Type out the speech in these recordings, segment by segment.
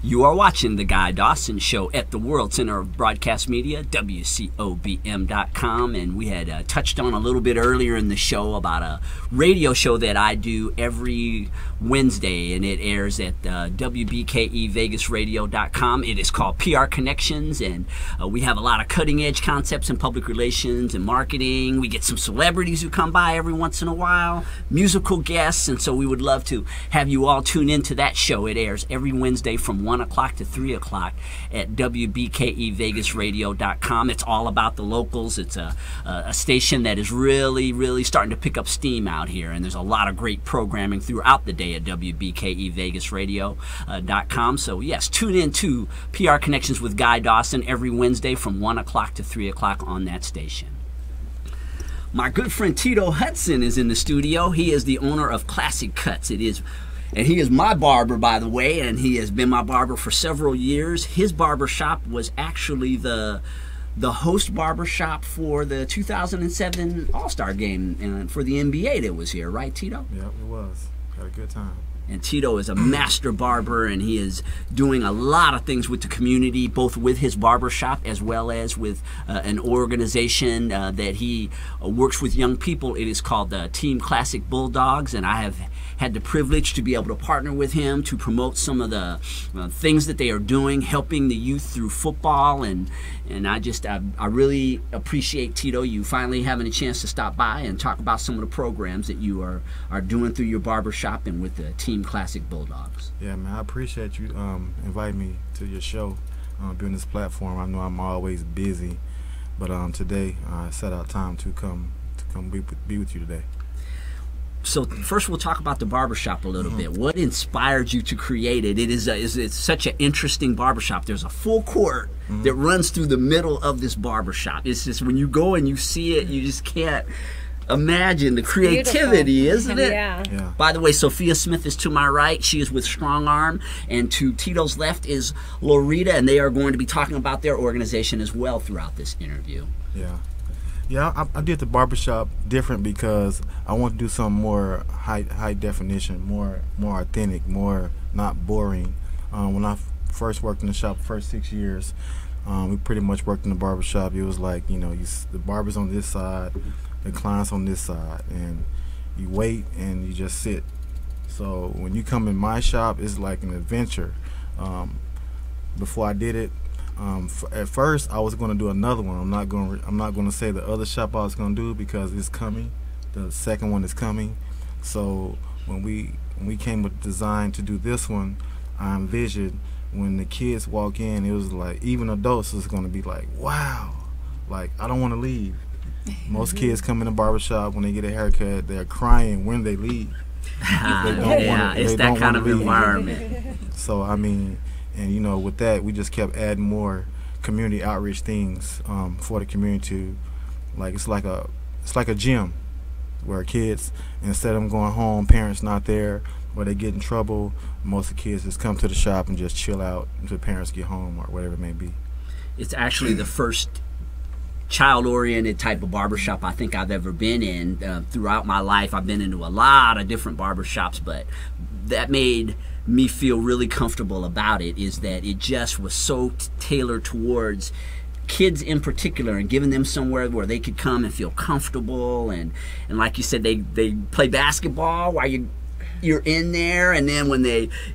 You are watching The Guy Dawson Show at the World Center of Broadcast Media, WCOBM.com, and we had touched on a little bit earlier in the show about a radio show that I do every Wednesday, and it airs at WBKEVegasRadio.com. It is called PR Connections, and we have a lot of cutting-edge concepts in public relations and marketing. We get some celebrities who come by every once in a while, musical guests, and so we would love to have you all tune into that show. It airs every Wednesday from 1 o'clock to 3 o'clock at WBKEVegasRadio.com. It's all about the locals. It's a station that is really starting to pick up steam out here, and there's a lot of great programming throughout the day at WBKEVegasRadio.com. So yes, tune in to PR Connections with Guy Dawson every Wednesday from 1 o'clock to 3 o'clock on that station. My good friend Tito Hudson is in the studio. He is the owner of Classic Cuts. And he is my barber, by the way, and he has been my barber for several years. His barber shop was actually the host barber shop for the 2007 All-Star game and for the NBA that was here, right, Tito? Yeah, it was. Had a good time. And Tito is a master barber, and he is doing a lot of things with the community, both with his barber shop as well as with an organization that he works with young people. It is called Team Classic Bulldogs, and I have had the privilege to be able to partner with him to promote some of the things that they are doing, helping the youth through football, and I really appreciate, Tito, you finally having a chance to stop by and talk about some of the programs that you are doing through your barbershop and with the Team Classic Bulldogs. Yeah, man, I appreciate you inviting me to your show, being this platform. I know I'm always busy, but today I set out time to come be with you today. So first we'll talk about the barbershop a little bit. What inspired you to create it? It's such an interesting barbershop. There's a full court that runs through the middle of this barbershop. It's just when you go and you see it, you just can't imagine the creativity, beautiful, isn't it? Yeah. By the way, Sophia Smith is to my right. She is with Strong Arm, and to Tito's left is Loretta, and they are going to be talking about their organization as well throughout this interview. Yeah, I did the barbershop different because I want to do something more high definition, more authentic, more not boring. When I first worked in the shop, first 6 years, we pretty much worked in the barbershop. It was like, the barber's on this side, the client's on this side, and you wait and you just sit. So when you come in my shop, it's like an adventure. Before I did it, at first I was going to do another one. I'm not going to say the other shop I was going to do because it's coming. The second one is coming. So when we came with the design to do this one, I envisioned when the kids walk in, it was like even adults was going to be like, wow, like I don't want to leave. Most kids come in the barbershop when they get a haircut, they're crying when they leave. It's that kind of environment. So I mean. And with that, we just kept adding more community outreach things for the community. It's like a gym where kids, instead of them going home, parents not there, or they get in trouble, most of the kids just come to the shop and just chill out until parents get home or whatever it may be. It's actually the first child-oriented type of barbershop I think I've ever been in. Throughout my life, I've been into a lot of different barbershops, but that made me feel really comfortable about it, is that it just was so tailored towards kids in particular and giving them somewhere where they could come and feel comfortable, and like you said, they play basketball while you're in there, and then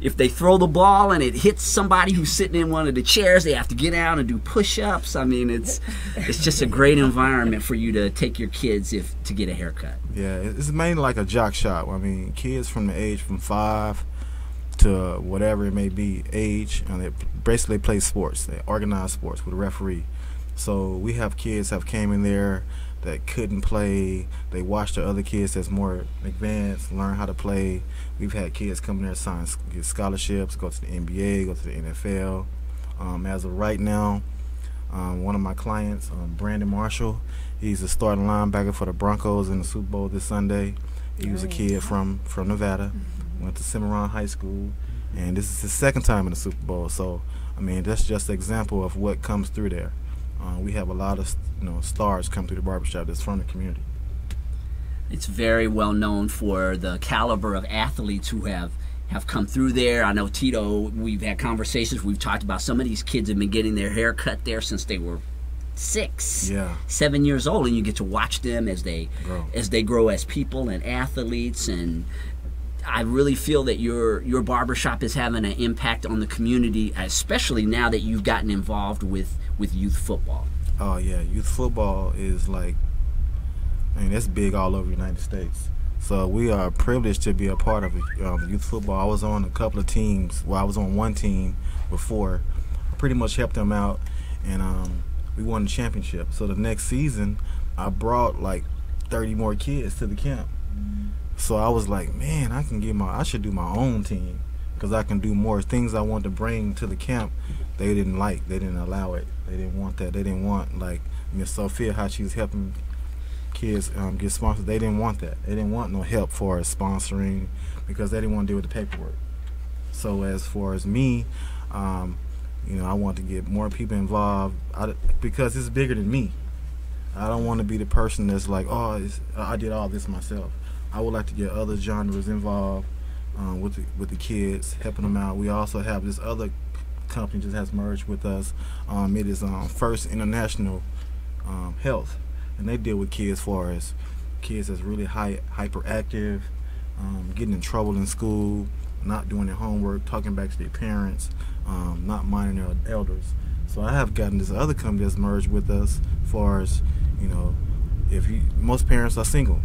if they throw the ball and it hits somebody who's sitting in one of the chairs, they have to get out and do push-ups. I mean, it's just a great environment for you to take your kids to get a haircut. Yeah, it's mainly like a jock shop. I mean, kids from the age from 5 to whatever it may be age, and they basically play sports. They organize sports with a referee. So we have kids have came in there that couldn't play. They watch the other kids that's more advanced learn how to play. We've had kids come in there, get scholarships, go to the NBA, go to the NFL. As of right now, one of my clients, Brandon Marshall, he's a starting linebacker for the Broncos in the Super Bowl this Sunday. He was a kid from Nevada. Went to Cimarron High School, and this is his second time in the Super Bowl. So, I mean, that's just an example of what comes through there. We have a lot of stars come through the barbershop that's from the community. It's very well known for the caliber of athletes who have have come through there. I know Tito, we've had conversations, we've talked about some of these kids have been getting their hair cut there since they were 6, 7 years old, and you get to watch them as they grow as people and athletes. And I really feel that your barbershop is having an impact on the community, especially now that you've gotten involved with youth football. Oh yeah, youth football is like, I mean, it's big all over the United States. So we are privileged to be a part of youth football. I was on a couple of teams. Well, I was on one team before. I pretty much helped them out, and we won the championship. So the next season, I brought like 30 more kids to the camp. So I was like, man, I should do my own team, because I can do more things I wanted to bring to the camp. They didn't allow it. They didn't want that. They didn't want, like Miss Sophia, how she was helping kids get sponsored. They didn't want that. They didn't want no help for sponsoring, because they didn't want to deal with the paperwork. So as far as me, I want to get more people involved, because it's bigger than me. I don't want to be the person that's like, oh, I did all this myself. I would like to get other genres involved with the kids, helping them out. We also have this other company that has merged with us. It is First International Health, and they deal with kids far as kids that's really hyperactive, getting in trouble in school, not doing their homework, talking back to their parents, not minding their elders. So I have gotten this other company that's merged with us, far as, most parents are single.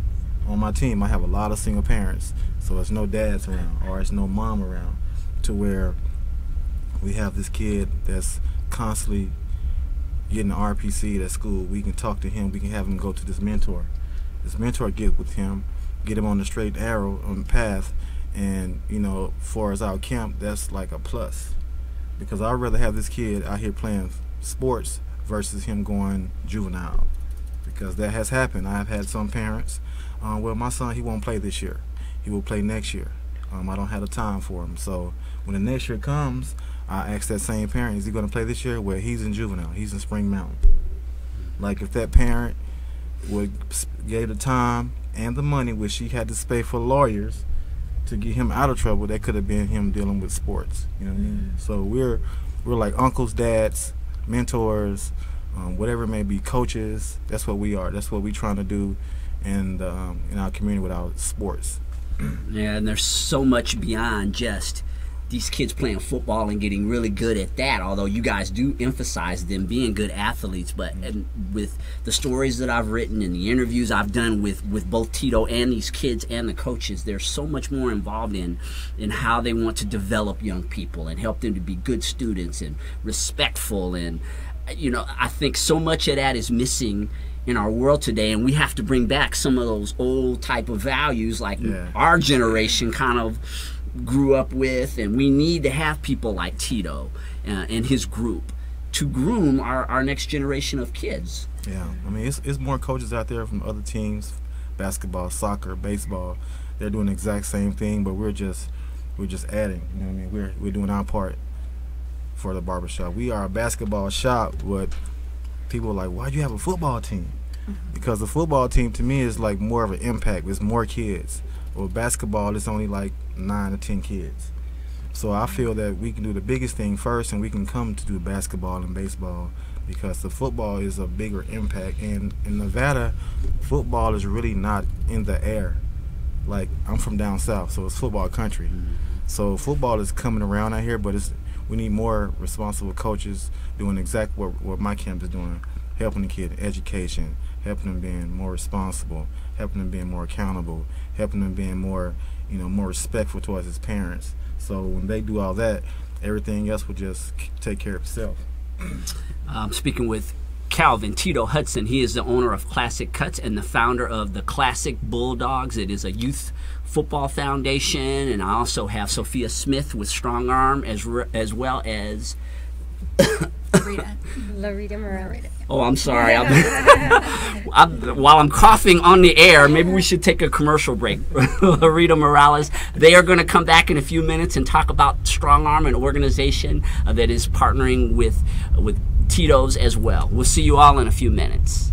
On my team, I have a lot of single parents, so it's no dads around, or it's no mom around, to where we have this kid that's constantly getting an RPC at school. We can talk to him. We can have him go to this mentor. This mentor get with him, get him on the straight arrow, on the path, and far as our camp, that's like a plus, because I'd rather have this kid out here playing sports versus him going juvenile, because that has happened. I've had some parents, well, my son, he won't play this year. He will play next year. I don't have the time for him. So when the next year comes, I ask that same parent, is he going to play this year? Well, he's in juvenile. He's in Spring Mountain. Like, if that parent would gave the time and the money, which she had to pay for lawyers to get him out of trouble, that could have been him dealing with sports. You know what I mean? So we're like uncles, dads, mentors, whatever it may be, coaches. That's what we are. That's what we're trying to do in our community with our sports. Yeah, and there's so much beyond just these kids playing football and getting really good at that, although you guys do emphasize them being good athletes. But and with the stories that I've written and the interviews I've done with both Tito and these kids and the coaches, there's so much more involved in how they want to develop young people and help them to be good students and respectful. And I think so much of that is missing in our world today, and we have to bring back some of those old type of values like our generation kind of grew up with. And we need to have people like Tito and his group to groom our next generation of kids. Yeah, I mean, it's more coaches out there from other teams, basketball, soccer, baseball. They're doing the exact same thing, but we're just adding. You know what I mean? We're doing our part for the barbershop. We are a basketball shop, but people are like, why do you have a football team? Because the football team to me is like more of an impact. It's more kids. Well, basketball, it's only like 9 or 10 kids. So I feel that we can do the biggest thing first, and we can come to do basketball and baseball, because the football is a bigger impact. And in Nevada, football is really not in the air. Like, I'm from down south, so it's football country. So football is coming around out here, but we need more responsible coaches doing exactly what my camp is doing, helping the kid education, helping them being more responsible, helping them being more accountable, helping them being more, more respectful towards his parents. So when they do all that, everything else will just take care of itself. I'm speaking with Calvin Tito Hudson. He is the owner of Classic Cuts and the founder of the Classic Bulldogs. It is a youth football foundation, and I also have Sophia Smith with Strong Arm, as well as Larita Morales. Oh, I'm sorry. While I'm coughing on the air, maybe we should take a commercial break. Larita Morales. They are going to come back in a few minutes and talk about Strong Arm, an organization that is partnering with Tito's as well. We'll see you all in a few minutes.